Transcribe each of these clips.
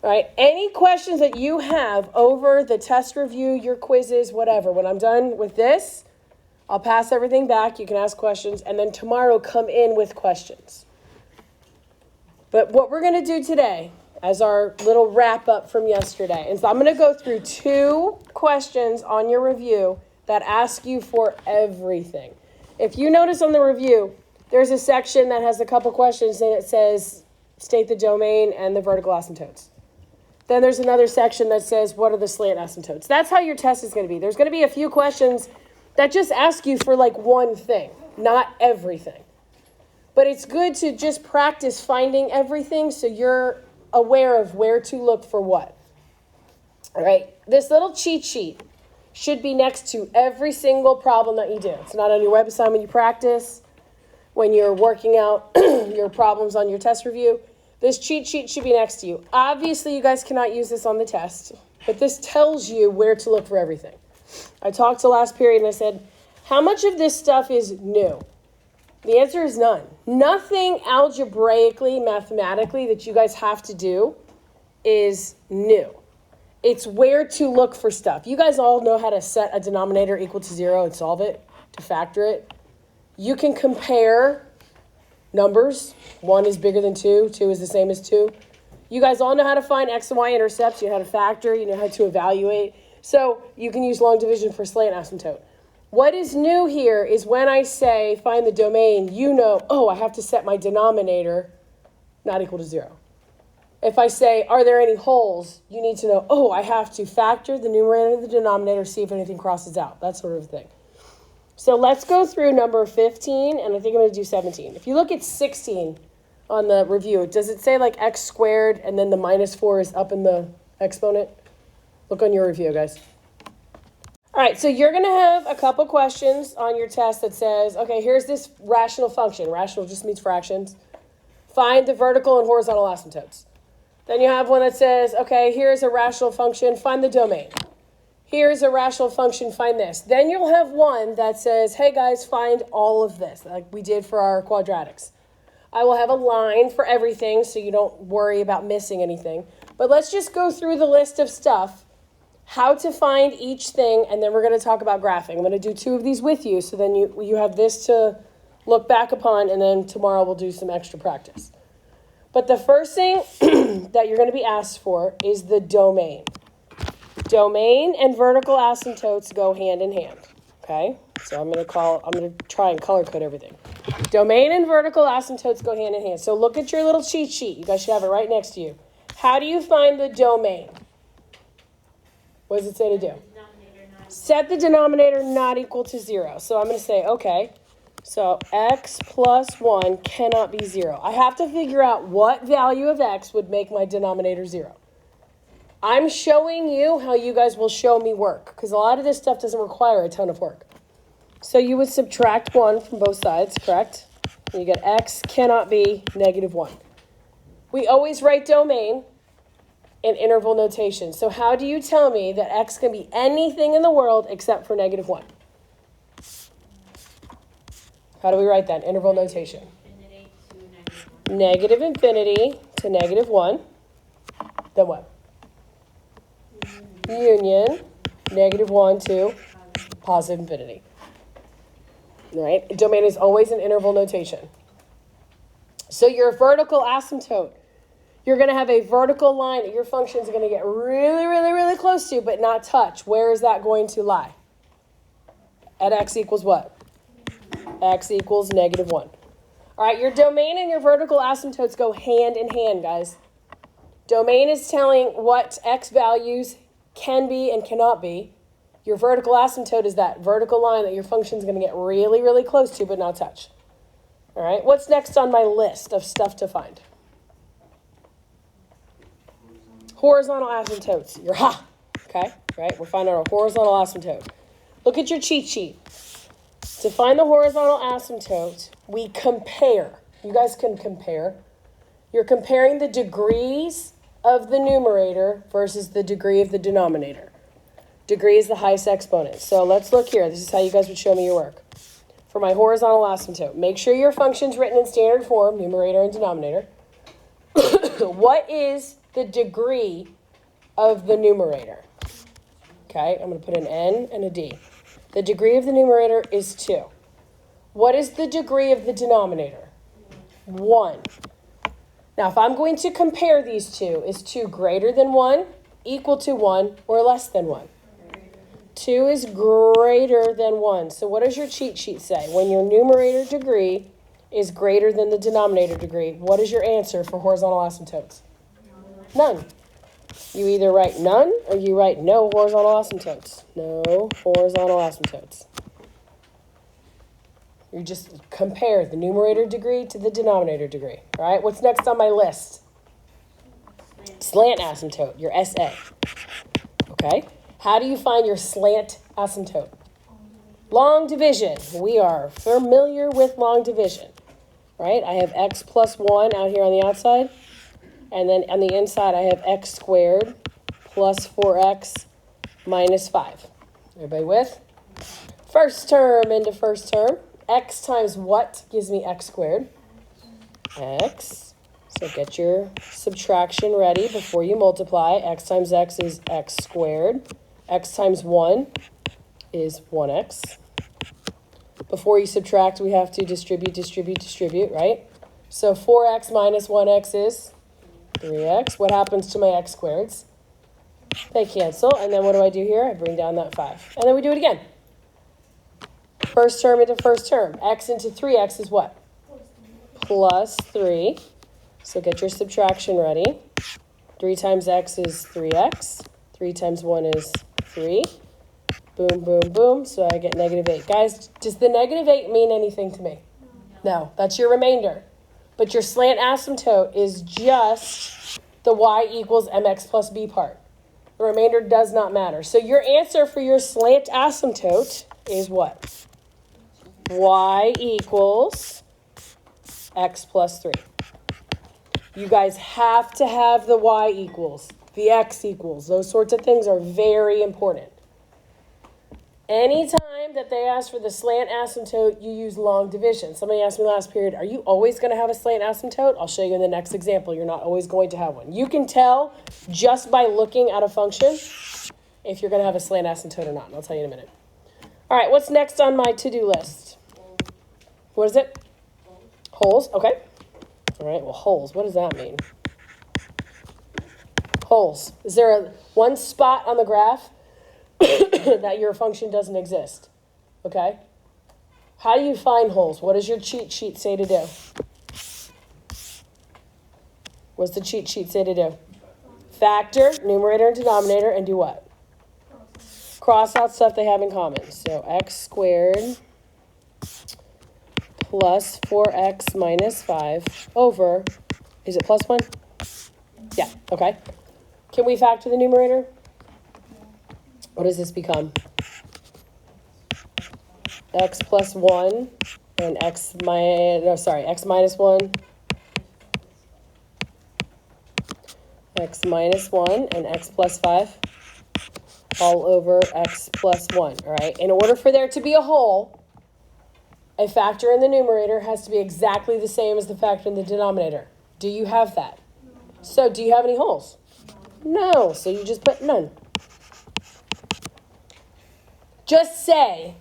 All right, any questions that you have over the test review, your quizzes, whatever, when I'm done with this, I'll pass everything back. You can ask questions, and then tomorrow come in with questions. But what we're going to do today, as our little wrap up from yesterday, is I'm going to go through 2 questions on your review that ask you for everything. If you notice on the review, there's a section that has a couple questions and it says, state the domain and the vertical asymptotes. Then there's another section that says, what are the slant asymptotes? That's how your test is going to be. There's going to be a few questions that just ask you for like one thing, not everything. But it's good to just practice finding everything so you're aware of where to look for what. All right, this little cheat sheet should be next to every single problem that you do. It's not on your web assignment you practice, when you're working out your problems on your test review. This cheat sheet should be next to you. Obviously, you guys cannot use this on the test, but this tells you where to look for everything. I talked to last period and I said, how much of this stuff is new? The answer is none. Nothing algebraically, mathematically that you guys have to do is new. It's where to look for stuff. You guys all know how to set a denominator equal to 0 and solve it, to factor it. You can compare numbers. 1 is bigger than 2. 2 is the same as 2. You guys all know how to find x and y intercepts. You know how to factor. You know how to evaluate. So you can use long division for slant asymptote. What is new here is when I say find the domain, you know, oh, I have to set my denominator not equal to 0. If I say, are there any holes, you need to know, oh, I have to factor the numerator and the denominator, see if anything crosses out, that sort of thing. So let's go through number 15, and I think I'm going to do 17. If you look at 16 on the review, does it say like x squared and then the minus 4 is up in the exponent? Look on your review, guys. All right, so you're going to have a couple questions on your test that says, okay, here's this rational function. Rational just means fractions. Find the vertical and horizontal asymptotes. Then you have one that says, okay, here's a rational function, find the domain. Here's a rational function, find this. Then you'll have one that says, hey guys, find all of this, like we did for our quadratics. I will have a line for everything so you don't worry about missing anything. But let's just go through the list of stuff, how to find each thing, and then we're going to talk about graphing. I'm going to do 2 of these with you, so then you have this to look back upon, and then tomorrow we'll do some extra practice. But the first thing that you're going to be asked for is the domain. Domain and vertical asymptotes go hand in hand, okay? So I'm going to try and color code everything. Domain and vertical asymptotes go hand in hand. So look at your little cheat sheet. You guys should have it right next to you. How do you find the domain? What does it say to do? Set the denominator not equal to 0. So I'm going to say, okay, so x plus 1 cannot be 0. I have to figure out what value of x would make my denominator 0. I'm showing you how you guys will show me work, because a lot of this stuff doesn't require a ton of work. So you would subtract 1 from both sides, correct? And you get x cannot be negative 1. We always write domain in interval notation. So how do you tell me that x can be anything in the world except for negative 1? How do we write that? Interval notation. Negative infinity to negative 1. Then what? Union, negative 1 to positive infinity. All right? Domain is always an interval notation. So your vertical asymptote, you're going to have a vertical line that your function is going to get really, really, really close to, but not touch. Where is that going to lie? At x equals what? X equals negative 1. All right, your domain and your vertical asymptotes go hand in hand, guys. Domain is telling what x values can be and cannot be. Your vertical asymptote is that vertical line that your function is going to get really, really close to, but not touch. All right, what's next on my list of stuff to find? Horizontal asymptotes. Okay, right? We're finding our horizontal asymptote. Look at your cheat sheet. To find the horizontal asymptote, we compare. You guys can compare. You're comparing the degrees of the numerator versus the degree of the denominator. Degree is the highest exponent. So let's look here. This is how you guys would show me your work. For my horizontal asymptote, make sure your function's written in standard form, numerator and denominator. What is the degree of the numerator? Okay, I'm going to put an N and a D. The degree of the numerator is 2. What is the degree of the denominator? 1. Now, if I'm going to compare these two, is 2 greater than 1, equal to 1, or less than 1? 2 is greater than 1. So what does your cheat sheet say? When your numerator degree is greater than the denominator degree, what is your answer for horizontal asymptotes? None. You either write none or you write no horizontal asymptotes. No horizontal asymptotes. You just compare the numerator degree to the denominator degree. All right, what's next on my list? Slant asymptote, your SA. Okay, how do you find your slant asymptote? Long division. We are familiar with long division, right? I have x plus 1 out here on the outside, and then on the inside I have x squared plus 4x minus 5. Everybody with? First term into first term. X times what gives me x squared? X. So get your subtraction ready before you multiply. X times x is x squared. X times 1 is 1x. Before you subtract, we have to distribute, right? So 4x minus 1x is 3x. What happens to my x squareds? They cancel. And then what do I do here? I bring down that 5. And then we do it again. First term into first term. X into 3x is what? Plus 3. So get your subtraction ready. 3 times x is 3x. 3 times 1 is 3. Boom, boom, boom. So I get negative 8. Guys, does the negative 8 mean anything to me? No. That's your remainder. But your slant asymptote is just the y equals mx plus b part. The remainder does not matter. So your answer for your slant asymptote is what? Y equals x plus 3. You guys have to have the y equals, the x equals. Those sorts of things are very important. Anytime that they ask for the slant asymptote, you use long division. Somebody asked me last period, are you always going to have a slant asymptote? I'll show you in the next example. You're not always going to have one. You can tell just by looking at a function if you're going to have a slant asymptote or not. And I'll tell you in a minute. All right, what's next on my to-do list? What is it? Holes, okay. All right, well, holes, what does that mean? Holes. Is there one spot on the graph that your function doesn't exist? Okay. How do you find holes? What does your cheat sheet say to do? What's the cheat sheet say to do? Factor, numerator and denominator, and do what? Cross out stuff they have in common. So x squared plus 4x minus 5 over, is it plus 1? Yeah, okay. Can we factor the numerator? What does this become? X plus 1 and x minus 1. X minus 1 and x plus 5 all over x plus 1, all right? In order for there to be a whole, a factor in the numerator has to be exactly the same as the factor in the denominator. Do you have that? So do you have any holes? No, so you just put none. Just say,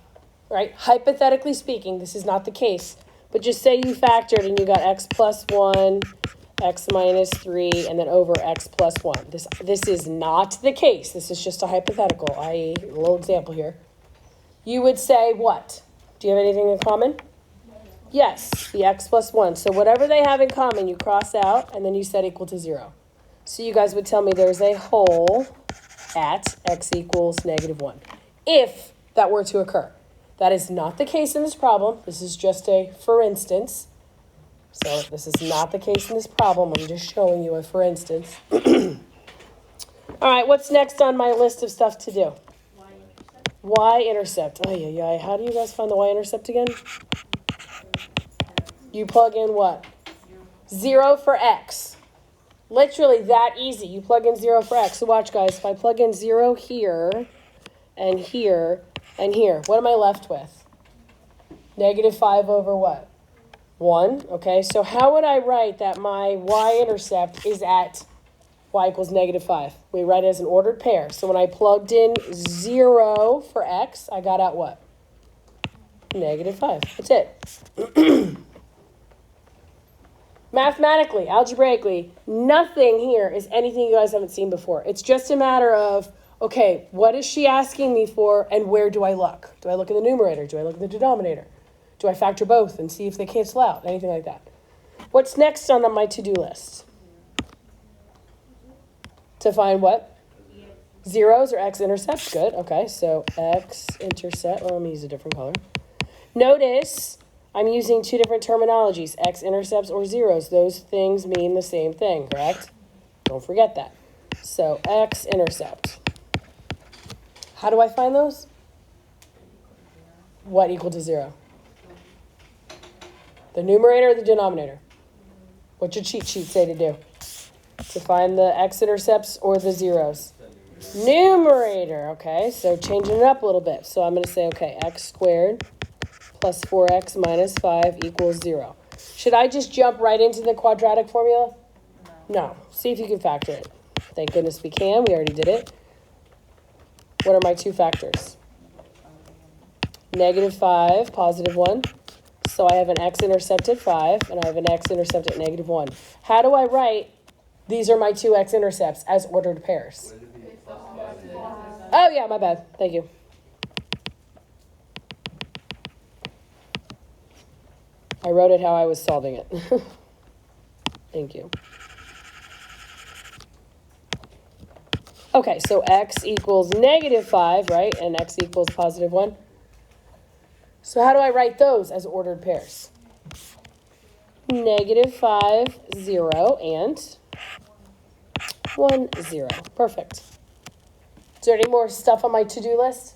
right, hypothetically speaking, this is not the case, but just say you factored and you got x plus 1, x minus 3, and then over x plus 1. This is not the case. This is just a hypothetical, i.e. a little example here. You would say what? Do you have anything in common? Yes, the x plus 1. So whatever they have in common, you cross out, and then you set equal to 0. So you guys would tell me there's a hole at x equals negative 1. If that were to occur. That is not the case in this problem. This is just a for instance. So this is not the case in this problem. I'm just showing you a for instance. All right, what's next on my list of stuff to do? Y-intercept. Oh, yeah. How do you guys find the y-intercept again? You plug in what? 0 for x. Literally that easy. You plug in 0 for x. So watch, guys. If I plug in 0 here and here and here, what am I left with? Negative 5 over what? 1. Okay, so how would I write that my y-intercept is at y equals -5. We write it as an ordered pair. So when I plugged in 0 for x, I got out what? -5. That's it. Mathematically, algebraically, nothing here is anything you guys haven't seen before. It's just a matter of, okay, what is she asking me for and where do I look? Do I look in the numerator? Do I look in the denominator? Do I factor both and see if they cancel out? Anything like that. What's next on my to-do list? To find what? Zeros or x-intercepts. Good. Okay, so x-intercept. Well, let me use a different color. Notice I'm using two different terminologies, x-intercepts or zeros. Those things mean the same thing, correct? Don't forget that. So x-intercept. How do I find those? What equal to 0? The numerator or the denominator? What's your cheat sheet say to do? To find the x-intercepts or the zeros? Numerator, okay, so changing it up a little bit. So I'm going to say, okay, x squared plus 4x minus 5 equals 0. Should I just jump right into the quadratic formula? No. See if you can factor it. Thank goodness we can. We already did it. What are my two factors? -5, +1. So I have an x-intercept at 5, and I have an x-intercept at -1. How do I write these are my two x-intercepts as ordered pairs? Oh, yeah, my bad. Thank you. I wrote it how I was solving it. Thank you. Okay, so x equals -5, right? And x equals +1. So how do I write those as ordered pairs? -5, 0, and 1, 0. Perfect. Is there any more stuff on my to-do list?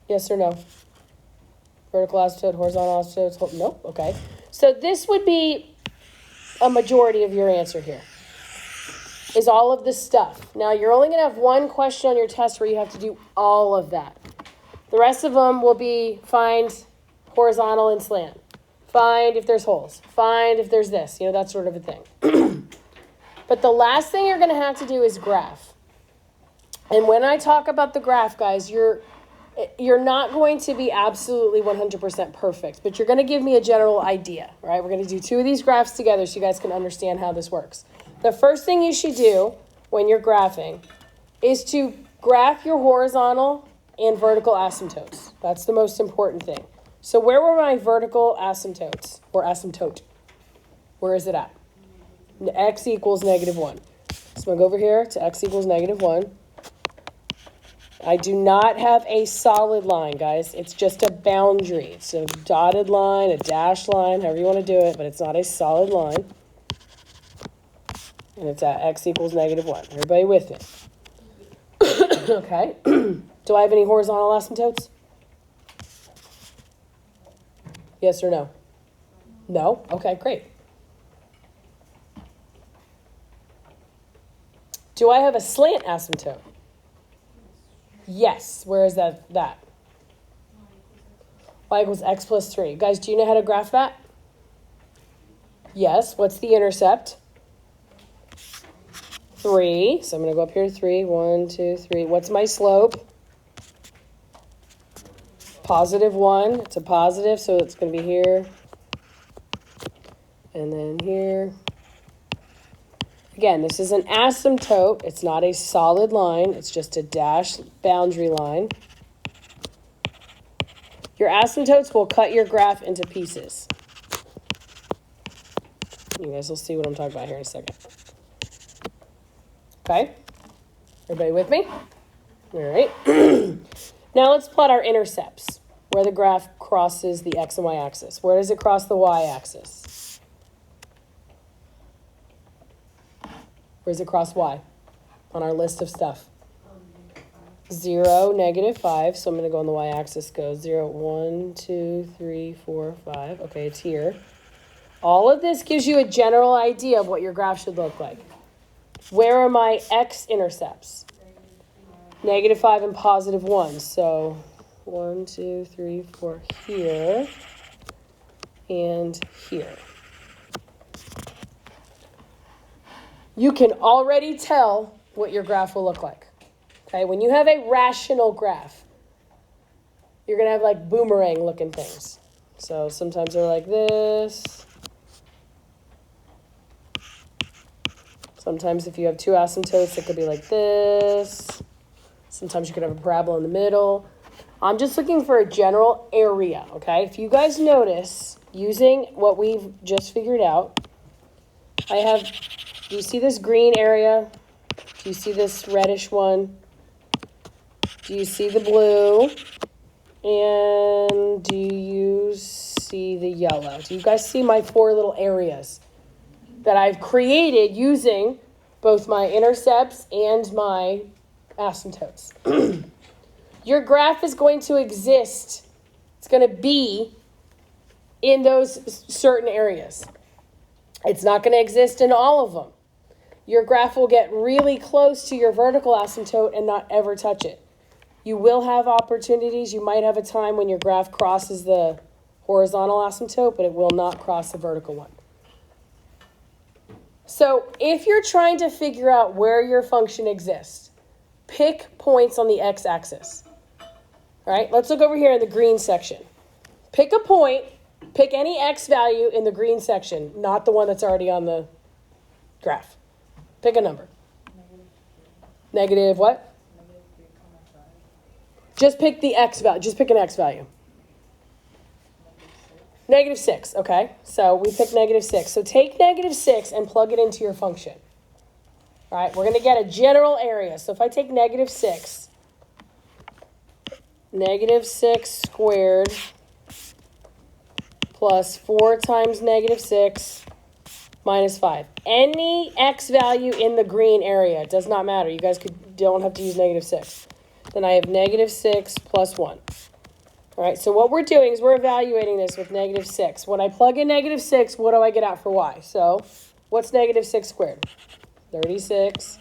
Yes or no? Vertical asymptote, horizontal asymptote, nope, okay. So this would be a majority of your answer here, is all of this stuff. Now, you're only going to have one question on your test where you have to do all of that. The rest of them will be find horizontal and slant. Find if there's holes. Find if there's this, that sort of a thing. But the last thing you're going to have to do is graph. And when I talk about the graph, guys, you're not going to be absolutely 100% perfect, but you're going to give me a general idea, right? We're going to do two of these graphs together so you guys can understand how this works. The first thing you should do when you're graphing is to graph your horizontal and vertical asymptotes. That's the most important thing. So where were my vertical asymptotes, or asymptote? Where is it at? X equals -1. So I'm going to go over here to x equals -1. I do not have a solid line, guys. It's just a boundary. It's a dotted line, a dashed line, however you want to do it, but it's not a solid line. And it's at x equals -1. Everybody with me? Okay. Do I have any horizontal asymptotes? Yes or no? No? Okay, great. Do I have a slant asymptote? Yes. Where is that? Y equals x plus 3. Guys, do you know how to graph that? Yes. What's the intercept? 3. So I'm going to go up here to 3. 1, 2, 3. What's my slope? +1. It's a positive, so it's going to be here. And then here. Again, this is an asymptote. It's not a solid line. It's just a dashed boundary line. Your asymptotes will cut your graph into pieces. You guys will see what I'm talking about here in a second. Okay? Everybody with me? All right. Now let's plot our intercepts, where the graph crosses the x and y axis. Where does it cross the y axis? Where does it cross y on our list of stuff? 0, -5. So I'm going to go on the y-axis, go 0, 1, 2, 3, 4, 5. Okay, it's here. All of this gives you a general idea of what your graph should look like. Where are my x-intercepts? -5 and +1. So 1, 2, 3, 4 here and here. you can already tell what your graph will look like. Okay, when you have a rational graph, you're going to have like boomerang looking things. So sometimes they're like this. Sometimes if you have two asymptotes, it could be like this. Sometimes you could have a parabola in the middle. I'm just looking for a general area, okay? If you guys notice, using what we've just figured out, do you see this green area? Do you see this reddish one? Do you see the blue? And do you see the yellow? Do you guys see my four little areas that I've created using both my intercepts and my asymptotes? Your graph is going to exist. It's going to be in those certain areas. It's not going to exist in all of them. Your graph will get really close to your vertical asymptote and not ever touch it. You will have opportunities. You might have a time when your graph crosses the horizontal asymptote, but it will not cross the vertical one. So if you're trying to figure out where your function exists, pick points on the x-axis. All right, let's look over here in the green section. Pick a point, pick any x value in the green section, not the one that's already on the graph. Pick a number. Negative what? Just pick the x value. Just pick an x value. -6, okay. So we pick -6. So take -6 and plug it into your function. All right, we're going to get a general area. So if I take -6, -6 squared plus 4 times -6 minus 5. Any x value in the green area, it does not matter. You guys don't have to use -6. Then I have -6 plus 1. All right, so what we're doing is we're evaluating this with -6. When I plug in -6, what do I get out for y? So what's -6 squared? 36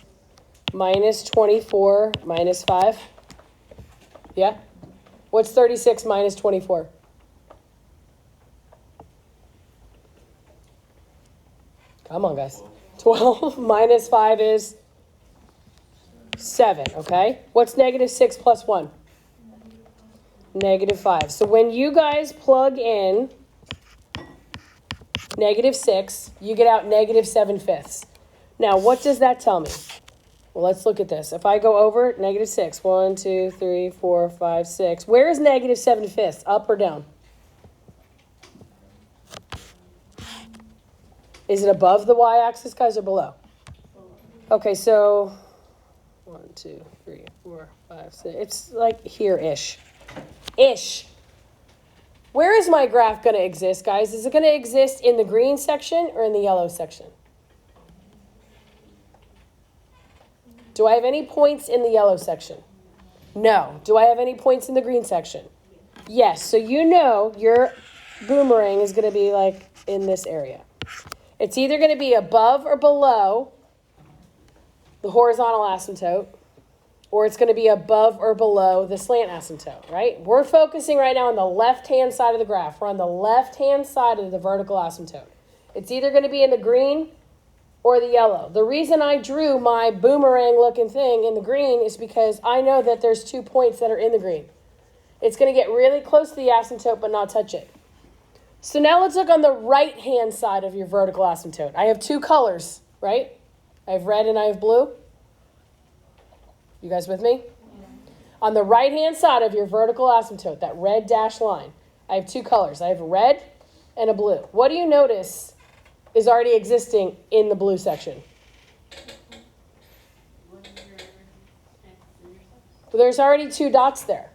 minus 24 minus 5. Yeah? What's 36 minus 24? Come on, guys. 12 minus 5 is 7, okay? What's -6 plus 1? -5. So when you guys plug in -6, you get out -7/5. Now, what does that tell me? Well, let's look at this. If I go over -6, 1, 2, 3, 4, 5, 6. Where is -7/5? Up or down? Is it above the y-axis, guys, or below? Okay, so 1, 2, 3, 4, 5, 6. It's like here-ish. Ish. Where is my graph going to exist, guys? Is it going to exist in the green section or in the yellow section? Do I have any points in the yellow section? No. Do I have any points in the green section? Yes. So you know your boomerang is going to be like in this area. It's either going to be above or below the horizontal asymptote, or it's going to be above or below the slant asymptote, right? We're focusing right now on the left-hand side of the graph. We're on the left-hand side of the vertical asymptote. It's either going to be in the green or the yellow. The reason I drew my boomerang-looking thing in the green is because I know that there's 2 points that are in the green. It's going to get really close to the asymptote but not touch it. So now let's look on the right-hand side of your vertical asymptote. I have 2 colors, right? I have red and I have blue. You guys with me? Yeah. On the right-hand side of your vertical asymptote, that red dashed line, I have 2 colors. I have a red and a blue. What do you notice is already existing in the blue section? Well, there's already 2 dots there.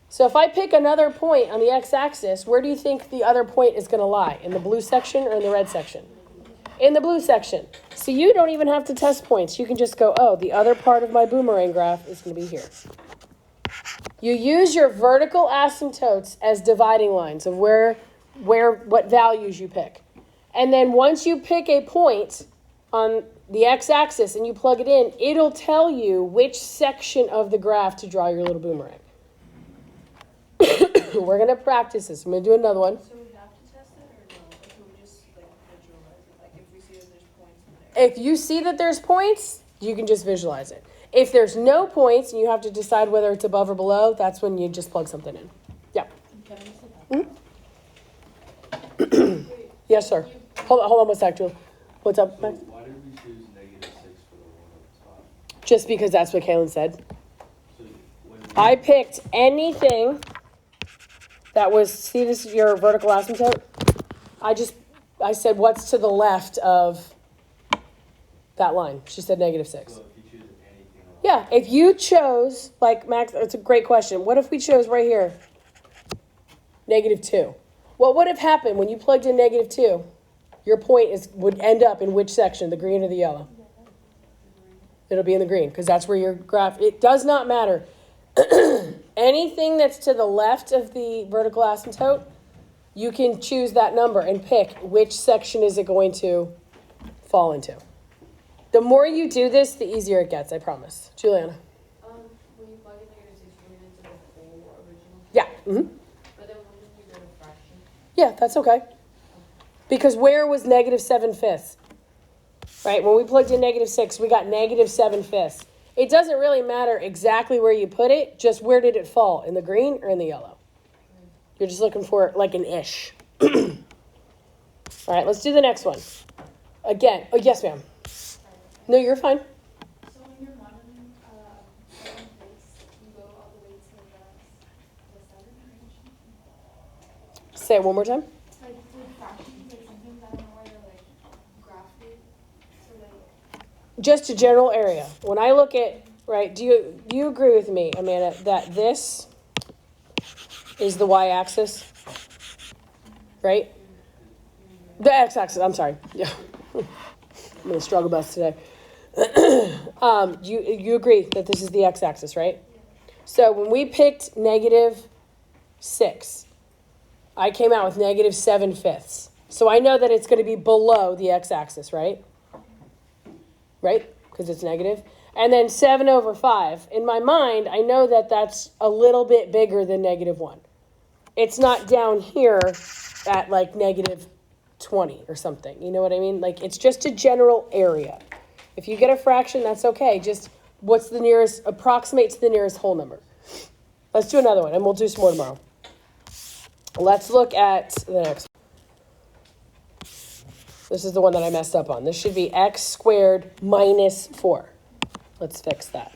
So if I pick another point on the x-axis, where do you think the other point is going to lie? In the blue section or in the red section? In the blue section. So you don't even have to test points. You can just go, oh, the other part of my boomerang graph is going to be here. You use your vertical asymptotes as dividing lines of what values you pick. And then once you pick a point on the x-axis and you plug it in, it'll tell you which section of the graph to draw your little boomerang. We're going to practice this. I'm going to do another one. So we have to test it or no? Or can we just visualize it? If we see that there's points in If you see that there's points, you can just visualize it. If there's no points and you have to decide whether it's above or below, that's when you just plug something in. Yeah. Mm-hmm. Yes, sir. Hold on one sec, Julie. What's up, Max? So why did we choose -6 for the one at the top? Just because that's what Kaylin said. So I picked anything that was, see this is your vertical asymptote? I said what's to the left of that line. She said -6. so if you choose anything else, Yeah, if you chose, like Max, it's a great question. What if we chose right here, -2? What would have happened when you plugged in -2? Your point would end up in which section, the green or the yellow? It'll be in the green because that's where your graph, it does not matter. Anything that's to the left of the vertical asymptote, you can choose that number and pick which section is it going to fall into. The more you do this, the easier it gets, I promise. Juliana. When you plug in -6, you're going into the whole original. Yeah. Mm-hmm. But then wouldn't you go to fraction? Yeah, that's okay. Because where was -7/5? Right? When we plugged in -6, we got -7/5. It doesn't really matter exactly where you put it, just where did it fall, in the green or in the yellow? You're just looking for like an ish. All right, let's do the next one. Again, oh yes, ma'am. No, you're fine. So when you're modeling certain place, you go all the way to the 7 range? Say it one more time. Like with fractions, like sometimes I don't know where to like graph it. So like Just a general area. When I look at, right, do you agree with me, Amanda, that this is the y-axis? Right? The x-axis, I'm sorry. Yeah. I'm going to struggle bus today. You agree that this is the x-axis, right? So when we picked -6, I came out with -7/5. So I know that it's going to be below the x-axis, right? Right? Because it's negative. And then 7/5. In my mind, I know that that's a little bit bigger than -1. It's not down here at like -20 or something. You know what I mean? Like it's just a general area. If you get a fraction, that's okay. Just what's the nearest, approximate to the nearest whole number. Let's do another one, and we'll do some more tomorrow. Let's look at the next one. This is the one that I messed up on. This should be x squared minus 4. Let's fix that.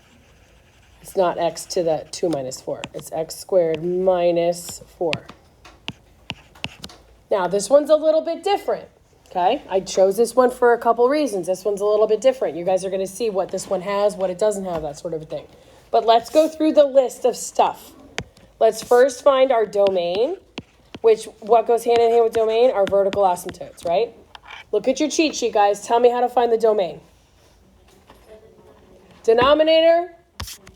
It's not x to the 2 minus 4. It's x squared minus 4. Now, this one's a little bit different, okay? I chose this one for a couple reasons. This one's a little bit different. You guys are going to see what this one has, what it doesn't have, that sort of a thing. But let's go through the list of stuff. Let's first find our domain, which what goes hand in hand with domain? Our vertical asymptotes, right? Look at your cheat sheet, guys. Tell me how to find the domain. Denominator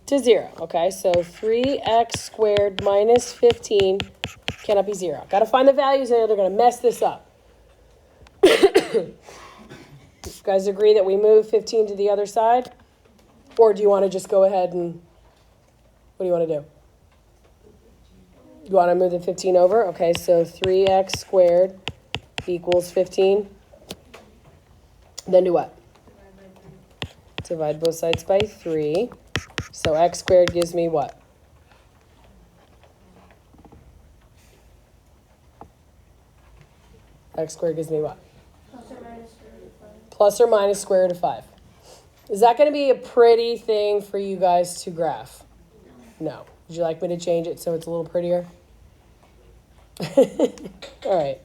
to 0. Okay, so 3x squared minus 15 cannot be 0. Got to find the values there. They're going to mess this up. You guys agree that we move 15 to the other side? Or do you want to just go ahead and, what do you want to do? You want to move the 15 over? Okay, so 3x squared equals 15. Then do what? Divide both sides by 3. So x squared gives me what? X squared gives me what? Plus or minus square root of 5. Is that going to be a pretty thing for you guys to graph? No. Would you like me to change it so it's a little prettier? All right.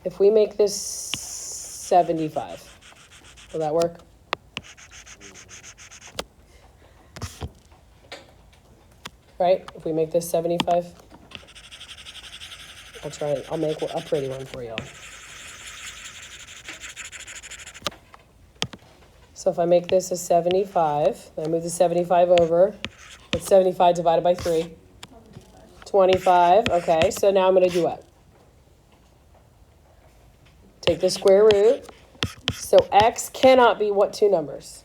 If we make this 75, will that work? Right? If we make this 75, I'll make a pretty one for y'all. So if I make this a 75, I move the 75 over. What's 75 divided by 3? 25. Okay, so now I'm going to do what? Take the square root. So x cannot be what two numbers?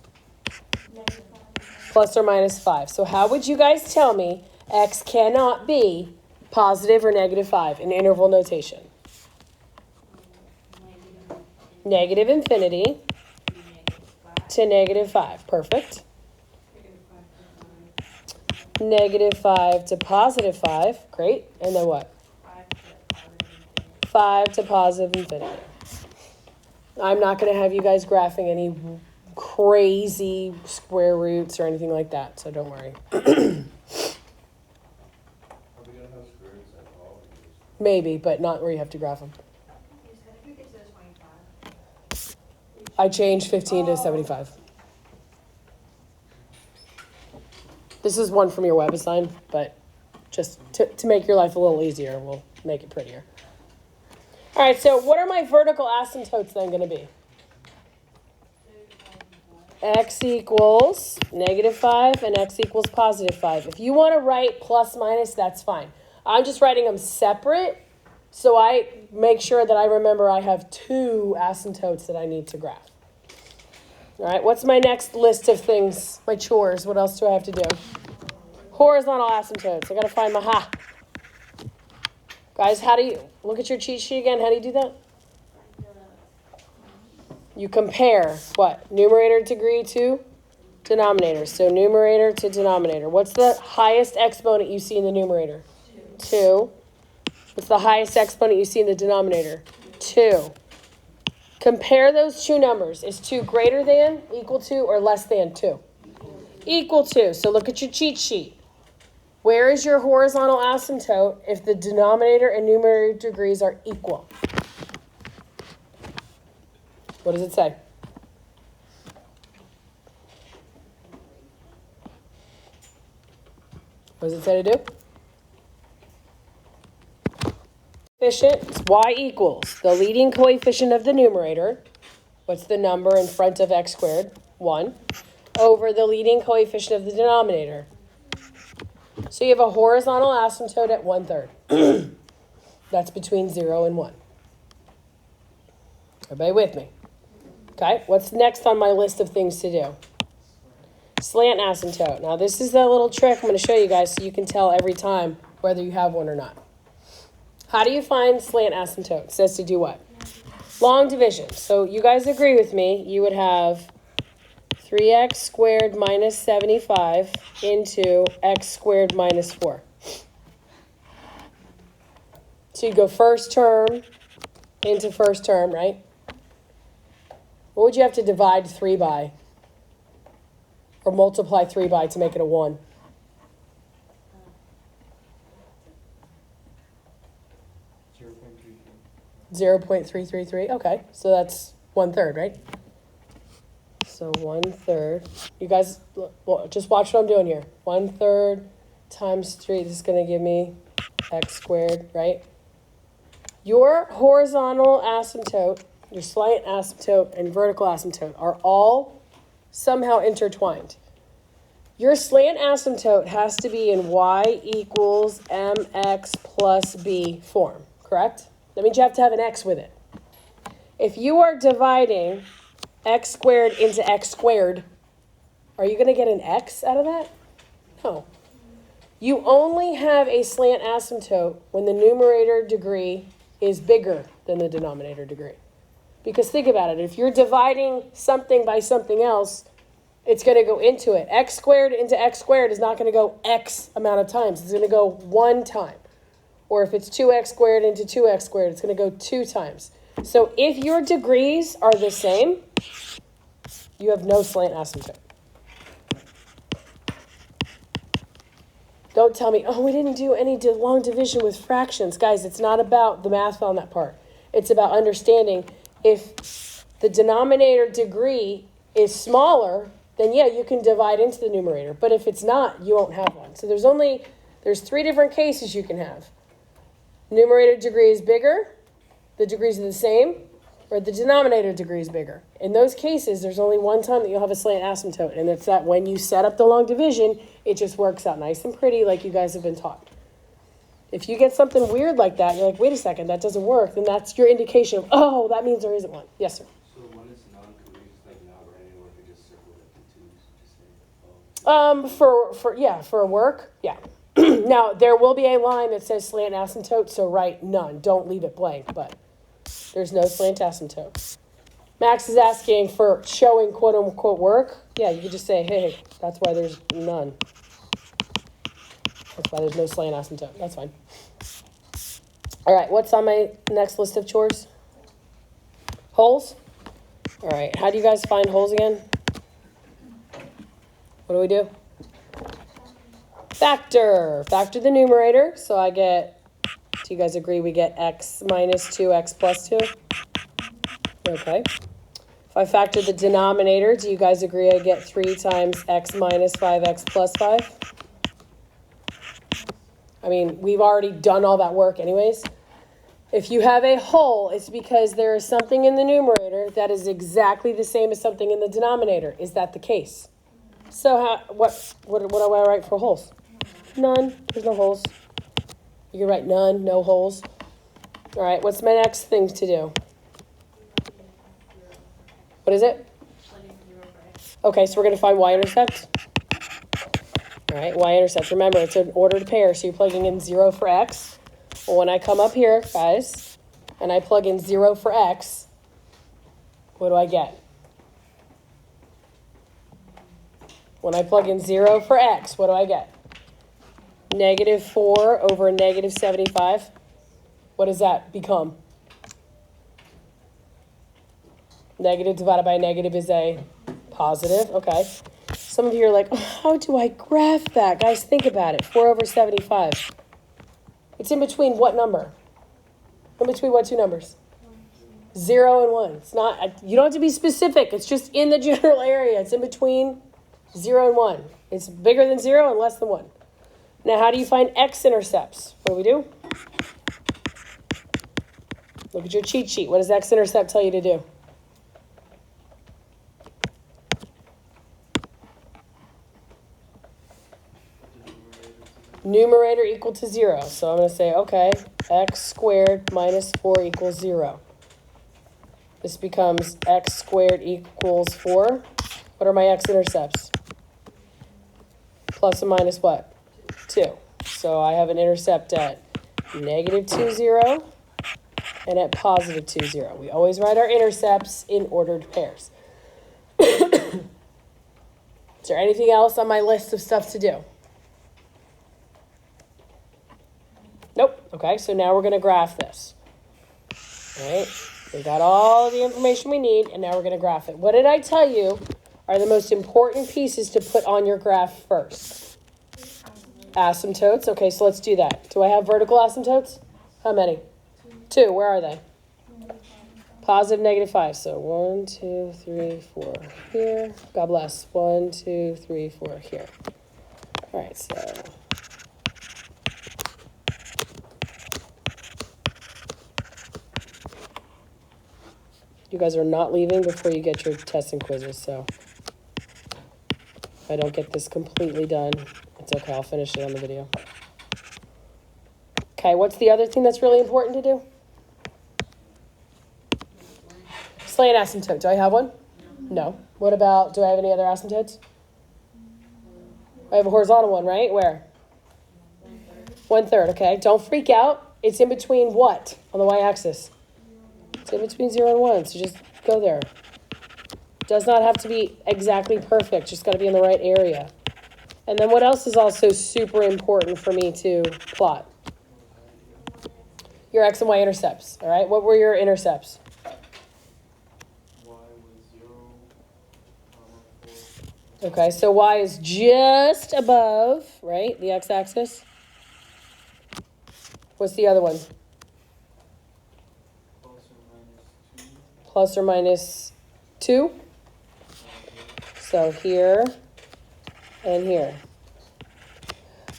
Plus or minus 5. So how would you guys tell me x cannot be positive or negative 5 in interval notation? negative infinity to negative 5. Perfect. Negative 5 to positive 5. Great. And then what? 5 to positive infinity. I'm not going to have you guys graphing any crazy square roots or anything like that, so don't worry. Are we gonna have squares at all? Maybe, but not where you have to graph them. I changed 15 to 75. This is one from your web assign, but just to make your life a little easier, we'll make it prettier. All right, so what are my vertical asymptotes then going to be? X equals negative 5 and x equals positive 5. If you want to write plus minus, that's fine. I'm just writing them separate, so I make sure that I remember I have 2 asymptotes that I need to graph. All right, what's my next list of things, my chores? What else do I have to do? Horizontal asymptotes. I got to find my ha. Guys, how do you, look at your cheat sheet again. How do you do that? You compare what? Numerator degree to denominator. So numerator to denominator. What's the highest exponent you see in the numerator? 2. What's the highest exponent you see in the denominator? 2. Compare those two numbers. Is 2 greater than, equal to, or less than 2? Equal to. So look at your cheat sheet. Where is your horizontal asymptote if the denominator and numerator degrees are equal? What does it say? What does it say to do? Coefficient, it's y equals the leading coefficient of the numerator. What's the number in front of x squared? 1. Over the leading coefficient of the denominator. So you have a horizontal asymptote at 1/3. That's between 0 and 1. Everybody with me? Okay, what's next on my list of things to do? Slant asymptote. Now this is the little trick I'm going to show you guys so you can tell every time whether you have one or not. How do you find slant asymptote? It says to do what? Long division. So you guys agree with me, you would have 3x squared minus 75 into x squared minus 4. So you go first term into first term, right? What would you have to divide 3 by? Or multiply 3 by to make it a 1? 0.333. Okay, so that's 1/3, right? So 1/3. You guys, well, just watch what I'm doing here. 1/3 times 3. This is going to give me x squared, right? Your horizontal asymptote, your slant asymptote, and vertical asymptote are all somehow intertwined. Your slant asymptote has to be in y equals mx plus b form, correct? That means you have to have an x with it. If you are dividing x squared into x squared, are you going to get an x out of that? No. You only have a slant asymptote when the numerator degree is bigger than the denominator degree. Because think about it, if you're dividing something by something else, it's going to go into it. X squared into x squared is not going to go x amount of times. It's going to go 1 time. Or if it's 2x squared into 2x squared, it's going to go 2 times. So if your degrees are the same, you have no slant asymptote. Don't tell me, oh, we didn't do any long division with fractions. Guys, it's not about the math on that part. It's about understanding if the denominator degree is smaller, then yeah, you can divide into the numerator. But if it's not, you won't have one. So there's 3 different cases you can have. Numerator degree is bigger, the degrees are the same, or the denominator degree is bigger. In those cases, there's only one time that you'll have a slant asymptote, and it's that when you set up the long division, it just works out nice and pretty like you guys have been taught. If you get something weird like that, you're like, wait a second, that doesn't work, then that's your indication of, oh, that means there isn't one. Yes, sir? So when it's non-could we just like not write anywhere, we just circle it up to 2s, just say, For work, yeah. Now, there will be a line that says slant asymptote, so write none. Don't leave it blank, but there's no slant asymptote. Max is asking for showing quote unquote work. Yeah, you could just say, hey, that's why there's none. That's why there's no sleigh and asymptote. That's fine. All right, what's on my next list of chores? Holes? All right, how do you guys find holes again? What do we do? Factor. Factor the numerator. So I get, do you guys agree we get x minus 2x plus 2? Okay. If I factor the denominator, do you guys agree I get 3 times x minus 5x plus 5? I mean, we've already done all that work anyways. If you have a hole, it's because there is something in the numerator that is exactly the same as something in the denominator. Is that the case? So what do I write for holes? None. There's no holes. You can write none, no holes. All right, what's my next thing to do? What is it? Okay, so we're going to find y-intercept. All right, y-intercept. Remember, it's an ordered pair, so you're plugging in 0 for x. Well, when I come up here, guys, and I plug in 0 for x, what do I get? When I plug in 0 for x, what do I get? Negative 4 over negative 75. What does that become? Negative divided by negative is a positive. Okay. Some of you are like, oh, how do I graph that? Guys, think about it. 4 over 75. It's in between what number? In between what two numbers? 0 and 1. It's not, you don't have to be specific. It's just in the general area. It's in between 0 and 1. It's bigger than 0 and less than 1. Now, how do you find x-intercepts? What do we do? Look at your cheat sheet. What does x-intercept tell you to do? Numerator equal to 0. So I'm going to say, okay, x squared minus 4 equals 0. This becomes x squared equals 4. What are my x-intercepts? Plus and minus what? 2. So I have an intercept at negative 2, 0, and at positive 2, 0. We always write our intercepts in ordered pairs. Is there anything else on my list of stuff to do? Nope. Okay, so now we're going to graph this. All right, we got all the information we need, and now we're going to graph it. What did I tell you are the most important pieces to put on your graph first? Asymptotes. Okay, so let's do that. Do I have vertical asymptotes? How many? 2. Where are they? Positive, negative 5. So 1, 2, 3, 4 here. God bless. 1, 2, 3, 4 here. All right, so you guys are not leaving before you get your tests and quizzes, so if I don't get this completely done, it's okay. I'll finish it on the video. Okay, what's the other thing that's really important to do? Sleigh and asymptote. Do I have one? No. What about, do I have any other asymptotes? I have a horizontal one, right? Where? 1/3, okay. Don't freak out. It's in between what on the y-axis? It's in between 0 and 1, so just go there. Does not have to be exactly perfect, just got to be in the right area. And then what else is also super important for me to plot? Your x and y intercepts, all right? What were your intercepts? Y was 0, 4. Okay, so y is just above, right, the x-axis. What's the other one? Plus or minus 2. So here and here.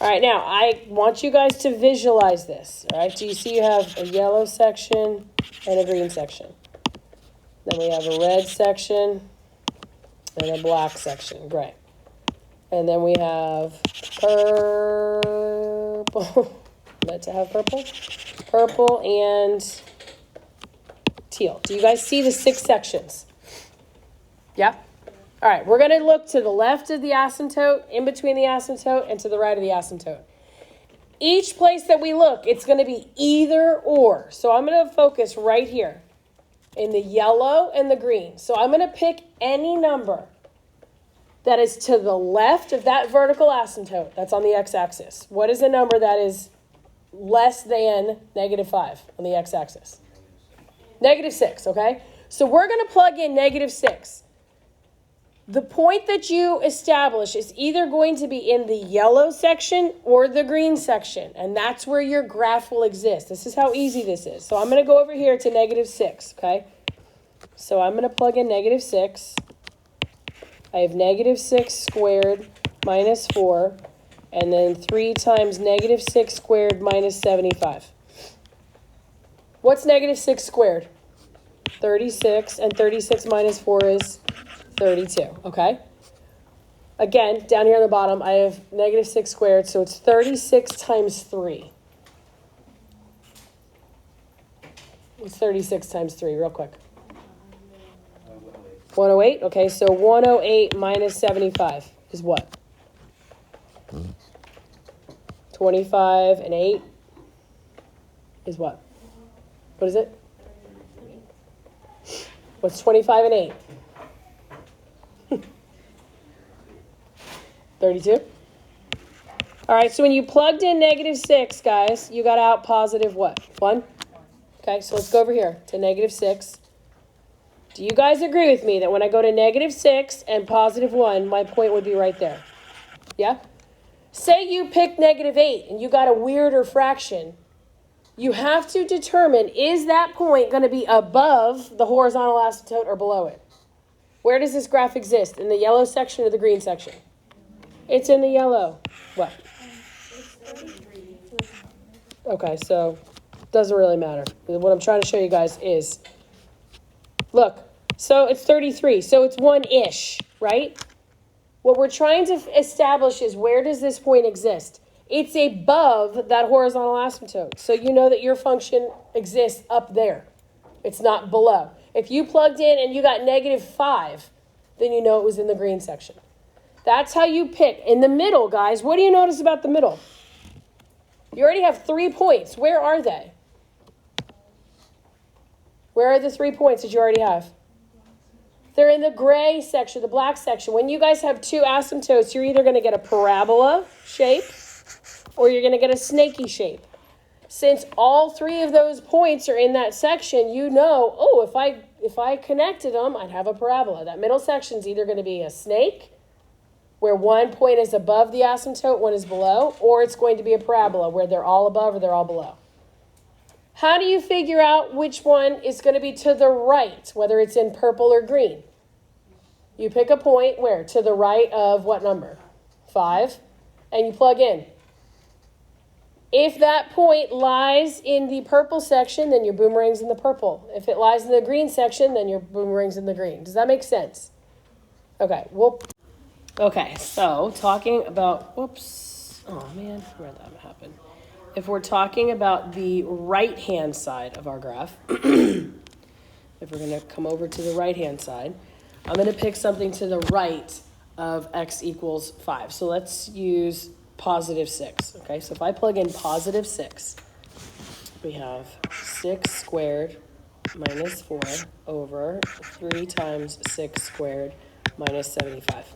All right, now I want you guys to visualize this. All right, do you see you have a yellow section and a green section? Then we have a red section and a black section. Great. And then we have purple. Meant to have purple? Purple and teal. Do you guys see the 6 sections? Yeah? All right, we're going to look to the left of the asymptote, in between the asymptote, and to the right of the asymptote. Each place that we look, it's going to be either or. So I'm going to focus right here. in the yellow and the green. So I'm going to pick any number that is to the left of that vertical asymptote. That's on the x-axis. What is a number that is less than -5 on the x-axis? -6, okay? So we're going to plug in -6. The point that you establish is either going to be in the yellow section or the green section, and that's where your graph will exist. This is how easy this is. So I'm going to go over here to -6, okay? So I'm going to plug in -6. I have -6 squared minus 4, and then 3 times -6 squared minus 75. What's -6 squared? 36, and 36 minus 4 is 32, okay? Again, down here on the bottom, I have -6 squared, so it's 36 times 3. What's 36 times 3, real quick? 108, okay, so 108 minus 75 is what? 25 and 8 is what? What is it? What's 25 and 8? 32? All right, so when you plugged in -6, guys, you got out positive what? 1? Okay, so let's go over here to -6. Do you guys agree with me that when I go to -6 and positive 1, my point would be right there? Yeah? Say you picked -8 and you got a weirder fraction. You have to determine, is that point going to be above the horizontal asymptote or below it? Where does this graph exist? In the yellow section or the green section? It's in the yellow. What? Okay, so it doesn't really matter. What I'm trying to show you guys is, look, so it's 33, so it's 1-ish, right? What we're trying to establish is, where does this point exist? It's above that horizontal asymptote. So you know that your function exists up there. It's not below. If you plugged in and you got -5, then you know it was in the green section. That's how you pick. In the middle, guys, what do you notice about the middle? You already have 3 points. Where are they? Where are the 3 points that you already have? They're in the gray section, the black section. When you guys have 2 asymptotes, you're either going to get a parabola shape or you're going to get a snaky shape. Since all 3 of those points are in that section, you know, oh, if I connected them, I'd have a parabola. That middle section is either going to be a snake, where 1 point is above the asymptote, 1 is below, or it's going to be a parabola, where they're all above or they're all below. How do you figure out which one is going to be to the right, whether it's in purple or green? You pick a point where? To the right of what number? 5, and you plug in. If that point lies in the purple section, then your boomerang's in the purple. If it lies in the green section, then your boomerang's in the green. Does that make sense? Okay, okay, so talking about, whoops, oh man, where'd that happen? If we're talking about the right-hand side of our graph, if we're going to come over to the right-hand side, I'm going to pick something to the right of x equals 5. So let's use +6, okay? So if I plug in +6, we have 6 squared minus 4 over 3 times 6 squared minus 75.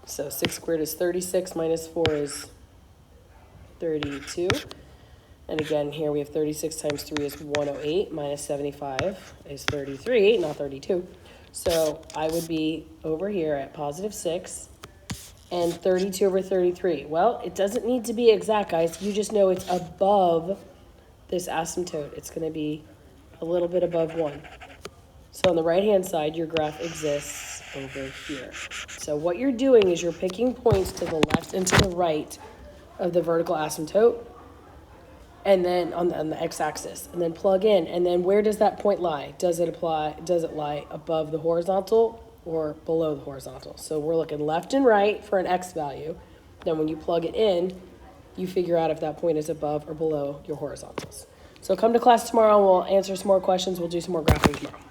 So 6 squared is 36, minus 4 is 32. And again, here we have 36 times 3 is 108, minus 75 is 33, not 32. So I would be over here at +6 and 32 over 33. Well, it doesn't need to be exact, guys. You just know it's above this asymptote. It's going to be a little bit above 1. So on the right-hand side, your graph exists over here. So what you're doing is you're picking points to the left and to the right of the vertical asymptote, and then on the x-axis, and then plug in. And then where does that point lie? Does it lie above the horizontal or below the horizontal? So we're looking left and right for an x value. Then when you plug it in, you figure out if that point is above or below your horizontals. So come to class tomorrow and we'll answer some more questions. We'll do some more graphing tomorrow.